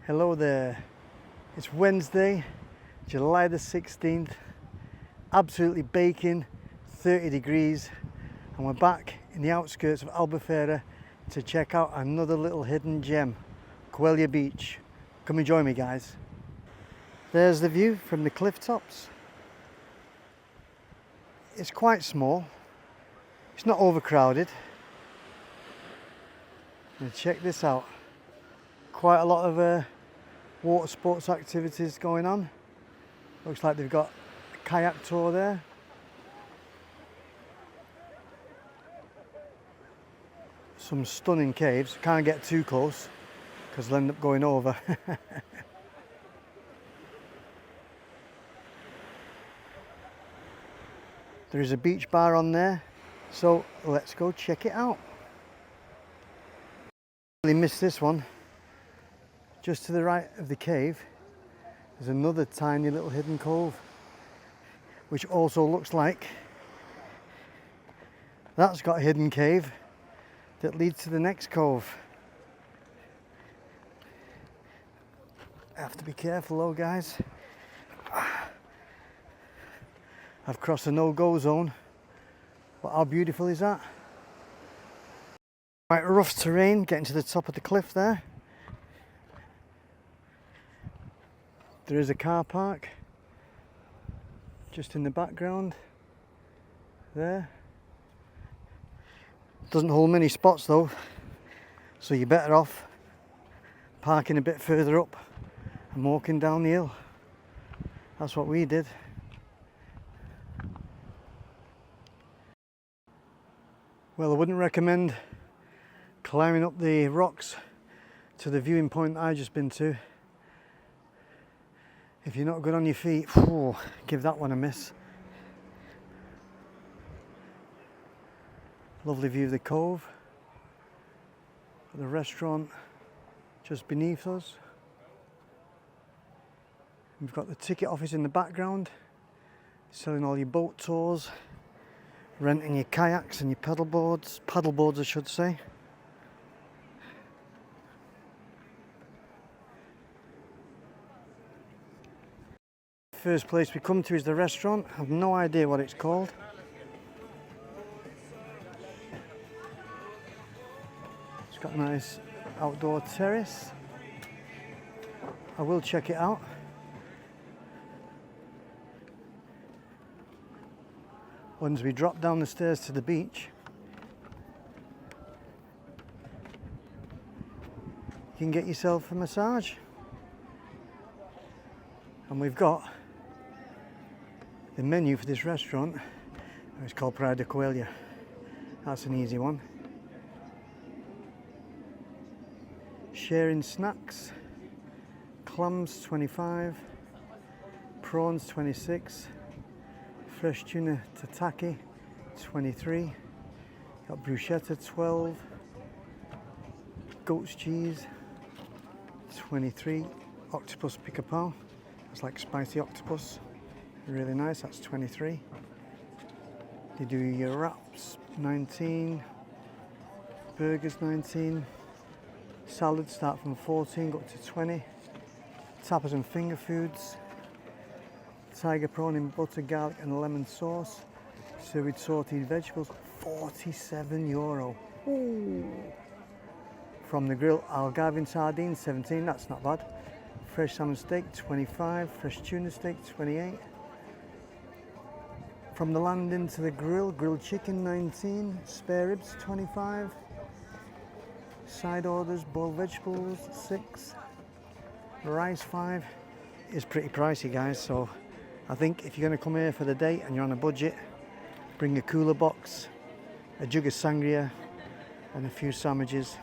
Hello there, it's Wednesday, July the 16th, absolutely baking, 30 degrees, and we're back in the outskirts of Albufeira to check out another little hidden gem, Coelha Beach. Come and join me, guys. There's the view from the cliff tops. It's quite small, it's not overcrowded. And check this out, quite a lot of water sports activities going on. Looks like they've got a kayak tour there. Some stunning caves, can't get too close because they'll end up going over. There is a beach bar on there, so let's go check it out. Really missed this one. Just to the right of the cave, there's another tiny little hidden cove, which also looks like that's got a hidden cave that leads to the next cove. I have to be careful though, guys. I've crossed a no-go zone, but how beautiful is that? Quite rough terrain getting to the top of the cliff there. There is a car park just in the background there. Doesn't hold many spots though, so you're better off parking a bit further up and walking down the hill. That's what we did. Well, I wouldn't recommend climbing up the rocks to the viewing point that I've just been to. If you're not good on your feet, give that one a miss. Lovely view of the cove. The restaurant just beneath us. We've got the ticket office in the background, selling all your boat tours, renting your kayaks and your paddleboards I should say. First place we come to is the restaurant. I have no idea what it's called. It's got a nice outdoor terrace. I will check it out. Once we drop down the stairs to the beach, you can get yourself a massage. And we've got the menu for this restaurant. It's called Praia da Coelha. That's an easy one. Sharing snacks. Clams 25, prawns 26, fresh tuna tataki 23, got bruschetta 12, goat's cheese 23, octopus pica-pau. It's like spicy octopus, really nice, that's 23. You do your wraps, 19, burgers 19, salads start from 14, go up to 20, tapas and finger foods, tiger prawn in butter, garlic and lemon sauce, served with sauteed vegetables, €47. Ooh. From the grill, Algarve sardines, 17, that's not bad. Fresh salmon steak, 25. Fresh tuna steak, 28. From the landing to the grill, grilled chicken, 19. Spare ribs, 25. Side orders, boiled vegetables, 6. Rice, 5. It's pretty pricey, guys, so I think if you're going to come here for the day and you're on a budget, bring a cooler box, a jug of sangria and a few sandwiches,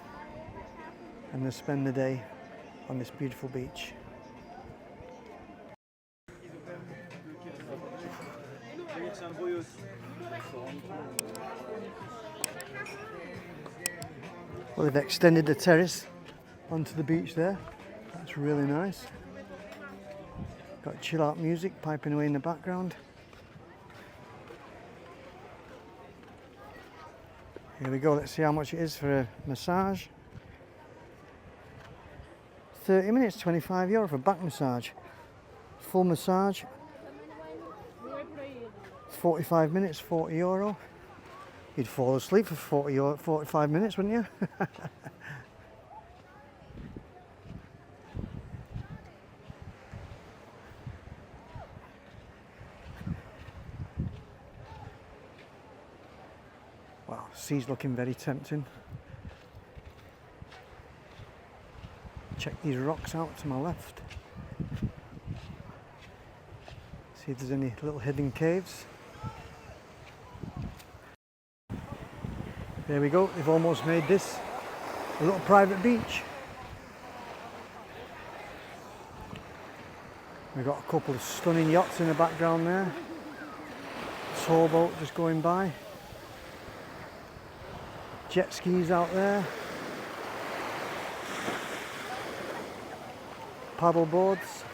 and then spend the day on this beautiful beach. Well, they've extended the terrace onto the beach there. That's really nice. Got chill out music piping away in the background. Here we go, let's see how much it is for a massage. 30 minutes, €25 for back massage. Full massage, 45 minutes, €40. You'd fall asleep for 45 minutes, wouldn't you? Wow, sea's looking very tempting. Check these rocks out to my left. See if there's any little hidden caves. There we go, they've almost made this a little private beach. We've got a couple of stunning yachts in the background there. Tour boat just going by. Jet skis out there. Paddle boards.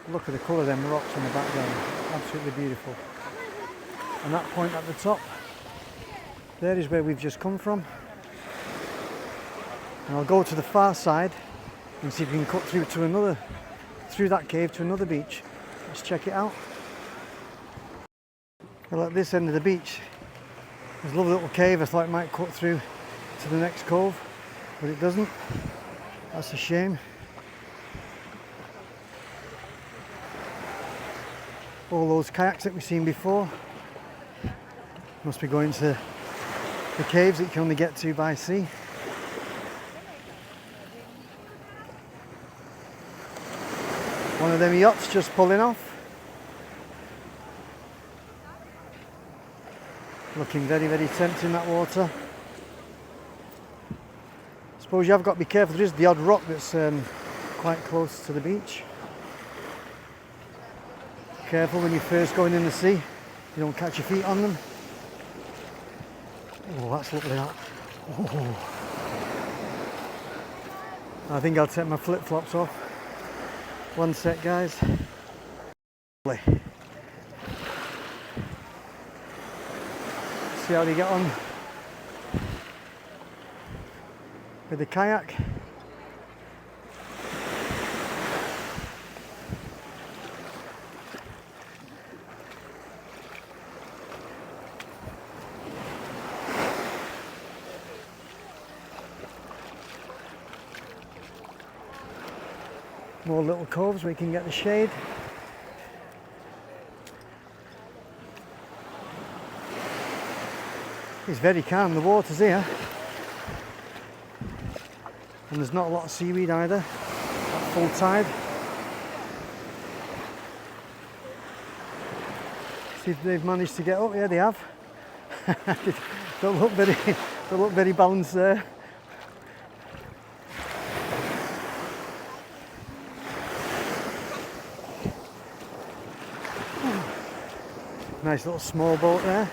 Look at the colour of them rocks in the background. Absolutely beautiful. And that point at the top, there is where we've just come from. And I'll go to the far side and see if we can cut through to through that cave to another beach. Let's check it out. Well, at this end of the beach, there's a lovely little cave. I thought it might cut through to the next cove, but it doesn't. That's a shame. All those kayaks that we've seen before must be going to the caves that you can only get to by sea. One of them yachts just pulling off. Looking very, very tempting, that water. I suppose you have got to be careful. There is the odd rock that's quite close to the beach. Careful when you're first going in the sea, you don't catch your feet on them. Oh, that's lovely, that. Oh. I think I'll take my flip-flops off. One sec, guys. Lovely. See how they get on with the kayak. More little coves where you can get the shade. It's very calm, the water's here. And there's not a lot of seaweed either at full tide. See if they've managed to get up. Yeah, they have. don't look very balanced there. Nice little small boat there.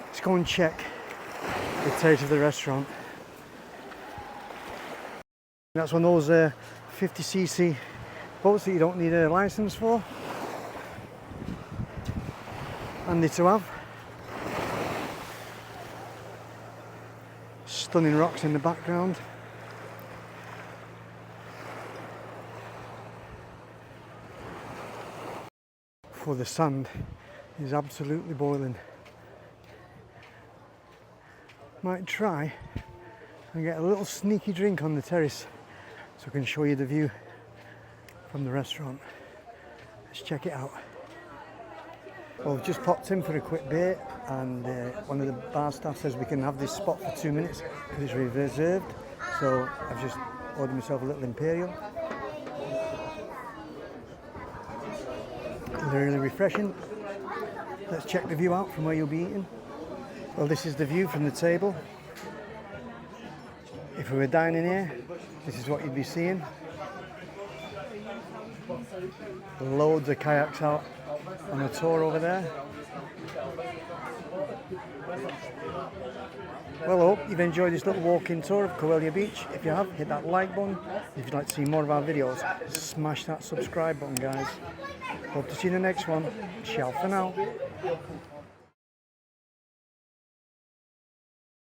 Let's go and check the taste of the restaurant. That's one of those 50cc boats that you don't need a license for. Handy to have. Stunning rocks in the background. For the sand is absolutely boiling. Might try and get a little sneaky drink on the terrace so I can show you the view from the restaurant. Let's check it out. Well, we've just popped in for a quick bit and one of the bar staff says we can have this spot for 2 minutes because it's reserved. So I've just ordered myself a little imperial. They're really refreshing. Let's check the view out from where you'll be eating. Well, this is the view from the table. If we were dining here, this is what you'd be seeing. Loads of kayaks out on a tour over there. Well, I hope you've enjoyed this little walk-in tour of Coelha Beach. If you have, hit that like button. If you'd like to see more of our videos, smash that subscribe button, guys. Hope to see you in the next one. Ciao for now.